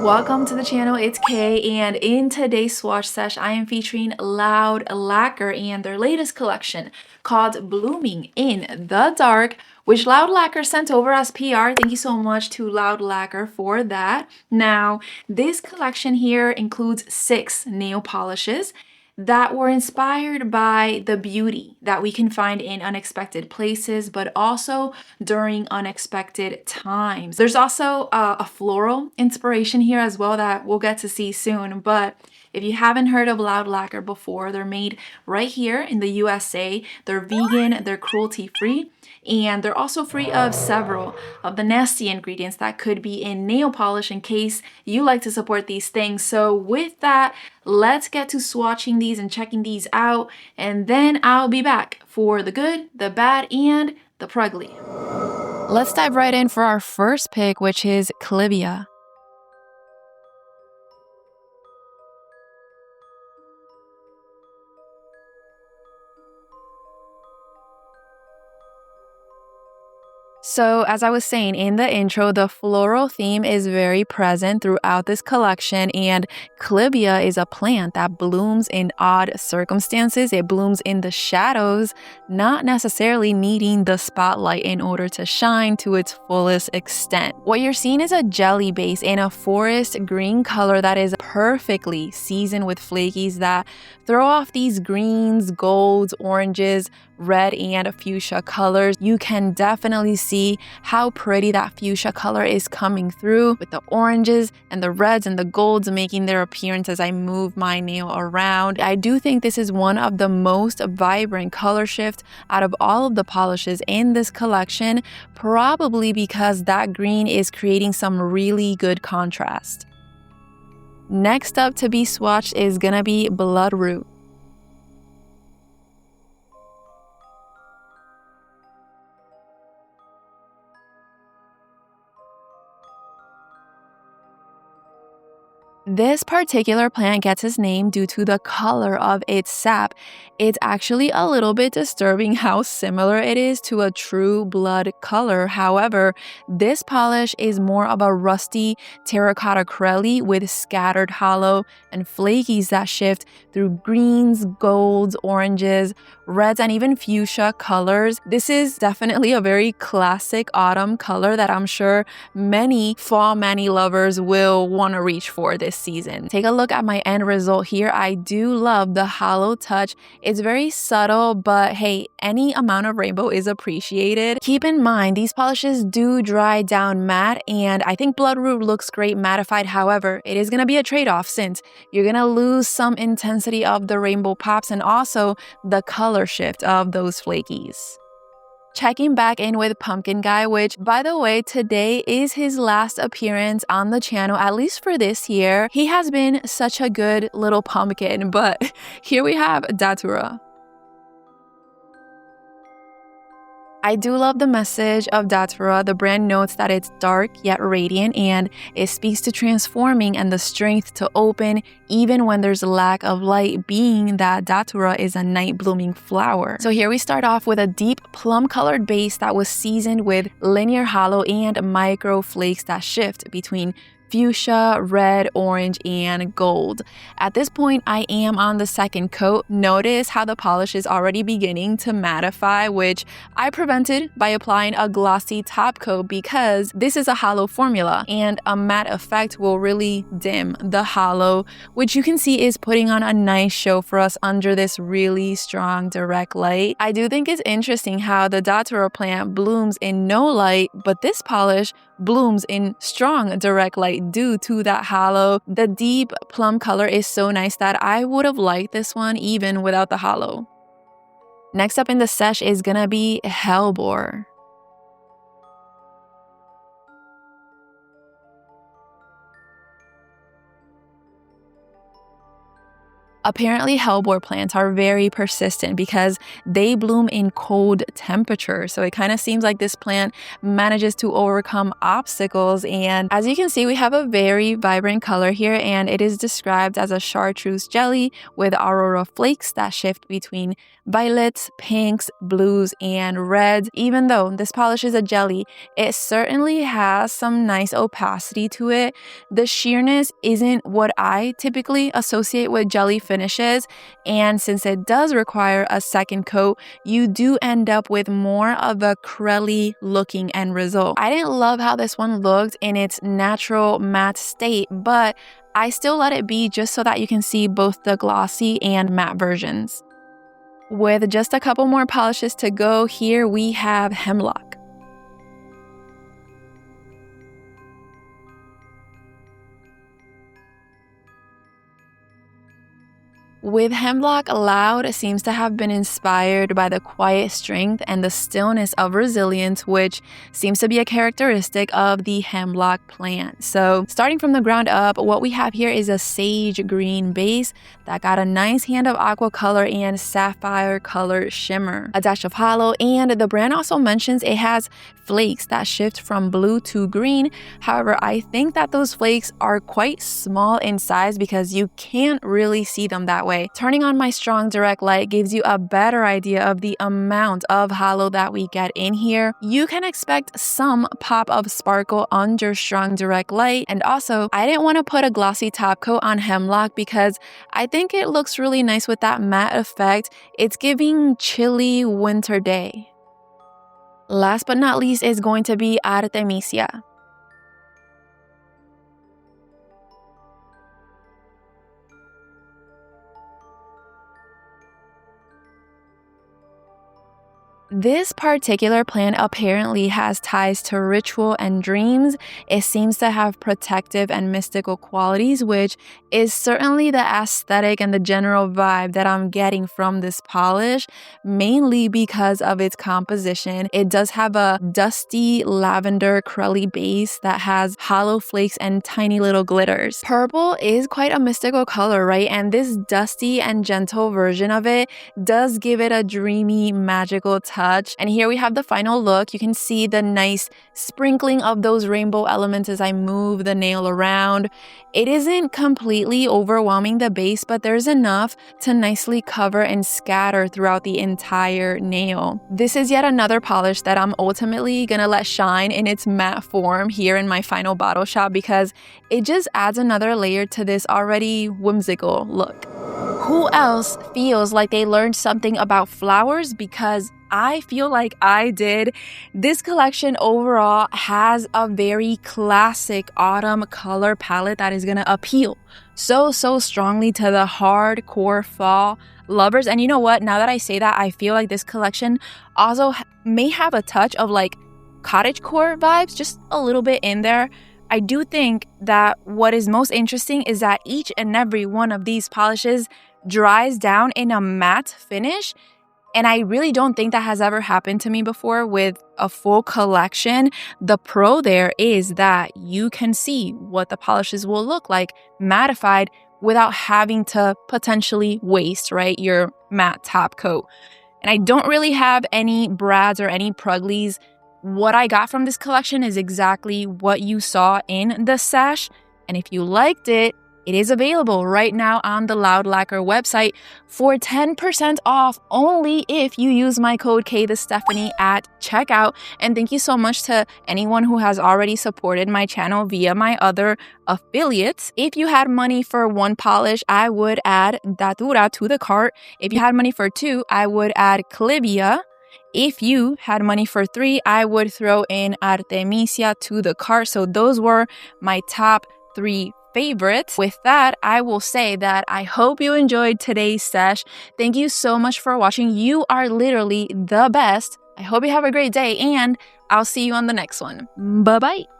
welcome to the channel. It's Kay, and in today's swatch sesh I am featuring Loud Lacquer and their latest collection called Blooming in the Dark, which Loud Lacquer sent over as PR. Thank you so much to Loud Lacquer for that. Now, this collection here includes 6 nail polishes that were inspired by the beauty that we can find in unexpected places, but also during unexpected times. There's also a floral inspiration here as well that we'll get to see soon. But if you haven't heard of Loud Lacquer before, they're made right here in the USA. They're vegan, they're cruelty-free, and they're also free of several of the nasty ingredients that could be in nail polish in case you like to support these things. So with that, let's get to swatching these and checking these out, and then I'll be back for the good, the bad, and the prugly. Let's dive right in for our first pick, which is Clivia. So as I was saying in the intro, the floral theme is very present throughout this collection, and Clivia is a plant that blooms in odd circumstances. It blooms in the shadows, not necessarily needing the spotlight in order to shine to its fullest extent. What you're seeing is a jelly base in a forest green color that is perfectly seasoned with flakies that throw off these greens, golds, oranges, red, and fuchsia colors. You can definitely see how pretty that fuchsia color is coming through with the oranges and the reds and the golds making their appearance as I move my nail around. I do think this is one of the most vibrant color shifts out of all of the polishes in this collection, probably because that green is creating some really good contrast. Next up to be swatched is gonna be Bloodroot. This particular plant gets its name due to the color of its sap. It's actually a little bit disturbing how similar it is to a true blood color. However, this polish is more of a rusty terracotta crelly with scattered hollow and flakies that shift through greens, golds, oranges, reds, and even fuchsia colors. This is definitely a very classic autumn color that I'm sure many fall mani lovers will want to reach for this season. Take a look at my end result here. I do love the hollow touch. It's very subtle, but hey, any amount of rainbow is appreciated. Keep in mind, these polishes do dry down matte, and I think Bloodroot looks great mattified. However, it is going to be a trade-off since you're going to lose some intensity of the rainbow pops and also the color shift of those flakies. Checking back in with Pumpkin Guy, which, by the way, today is his last appearance on the channel, at least for this year. He has been such a good little pumpkin, but here we have Datura. I do love the message of Datura. The brand notes that it's dark yet radiant, and it speaks to transforming and the strength to open even when there's a lack of light, being that Datura is a night blooming flower. So here we start off with a deep plum colored base that was seasoned with linear hollow and micro flakes that shift between fuchsia, red, orange, and gold. At this point, I am on the second coat. Notice how the polish is already beginning to mattify, which I prevented by applying a glossy top coat because this is a hollow formula and a matte effect will really dim the hollow, which you can see is putting on a nice show for us under this really strong direct light. I do think it's interesting how the Datura plant blooms in no light, but this polish blooms in strong direct light due to that hollow. The deep plum color is so nice that I would have liked this one even without the hollow. Next up in the sesh is gonna be Hellebore. Apparently, Hellebore plants are very persistent because they bloom in cold temperatures. So it kind of seems like this plant manages to overcome obstacles. And as you can see, we have a very vibrant color here, and it is described as a chartreuse jelly with aurora flakes that shift between violets, pinks, blues, and reds. Even though this polish is a jelly, it certainly has some nice opacity to it. The sheerness isn't what I typically associate with jelly finishes, and since it does require a second coat, you do end up with more of a crelly looking end result. I didn't love how this one looked in its natural matte state, but I still let it be just so that you can see both the glossy and matte versions. With just a couple more polishes to go, here we have Hemlock. With Hemlock, Loud seems to have been inspired by the quiet strength and the stillness of resilience, which seems to be a characteristic of the Hemlock plant. So starting from the ground up, what we have here is a sage green base that got a nice hand of aqua color and sapphire color shimmer, a dash of hollow, and the brand also mentions it has flakes that shift from blue to green. However, I think that those flakes are quite small in size because you can't really see them that way. Turning on my strong direct light gives you a better idea of the amount of hollow that we get in here. You can expect some pop of sparkle under strong direct light, and also I didn't want to put a glossy top coat on Hemlock because I think it looks really nice with that matte effect. It's giving chilly winter day. Last but not least is going to be Artemisia. This particular plant apparently has ties to ritual and dreams. It seems to have protective and mystical qualities, which is certainly the aesthetic and the general vibe that I'm getting from this polish, mainly because of its composition. It does have a dusty lavender crelly base that has hollow flakes and tiny little glitters. Purple is quite a mystical color, right? And this dusty and gentle version of it does give it a dreamy, magical touch. And here we have the final look. You can see the nice sprinkling of those rainbow elements as I move the nail around. It isn't completely overwhelming the base, but there's enough to nicely cover and scatter throughout the entire nail. This is yet another polish that I'm ultimately gonna let shine in its matte form here in my final bottle shop because it just adds another layer to this already whimsical look. Who else feels like they learned something about flowers? Because I feel like I did. This collection overall has a very classic autumn color palette that is going to appeal so strongly to the hardcore fall lovers. And you know what? Now that I say that, I feel like this collection also may have a touch of like cottagecore vibes, just a little bit in there. I do think that what is most interesting is that each and every one of these polishes dries down in a matte finish. And I really don't think that has ever happened to me before with a full collection. The pro there is that you can see what the polishes will look like mattified without having to potentially waste, right, your matte top coat. And I don't really have any brads or any pruglies. What I got from this collection is exactly what you saw in the sash. And if you liked it, it is available right now on the Loud Lacquer website for 10% off only if you use my code KTheStephanie at checkout. And thank you so much to anyone who has already supported my channel via my other affiliates. If you had money for one polish, I would add Datura to the cart. If you had money for two, I would add Clivia. If you had money for three, I would throw in Artemisia to the cart. So those were my top three favorites. With that, I will say that I hope you enjoyed today's sesh. Thank you so much for watching. You are literally the best. I hope you have a great day, and I'll see you on the next one. Bye-bye.